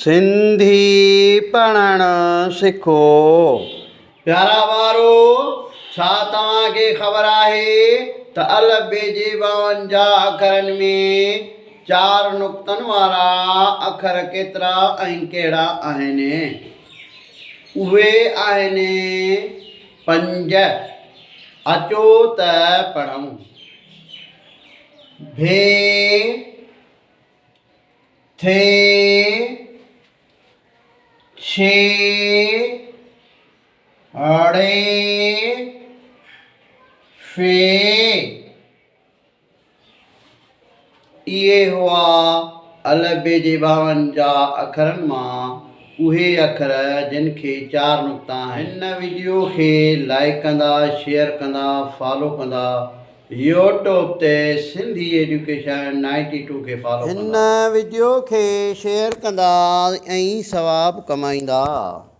सिंधी पढ़ण सिखो। प्यारा वारो, छा तव्हांखे ख़बर आहे त अलफ़ ॿे जे 52 अखरनि में 4 नुक़्तनि वारा अखर केतिरा ऐं कहिड़ा आहिनि? उहे आहिनि 5। अचो त पढ़ूं। भे, थे, छे, अड़े, फे। इहे हुआ अलफ़ ॿे जे 52 अखरनि मां उहे अखर जिन खे 4 नुक़्ता आहिनि। हिन वीडियो खे लाइक कंदा, शेयर कंदा, फॉलो कंदा। यूट्यूब ते सिंधी एजुकेशन 92 खे फॉलो कंदा। हिन वीडियो खे शेयर कंदा ऐं सवाब कमाईंदा।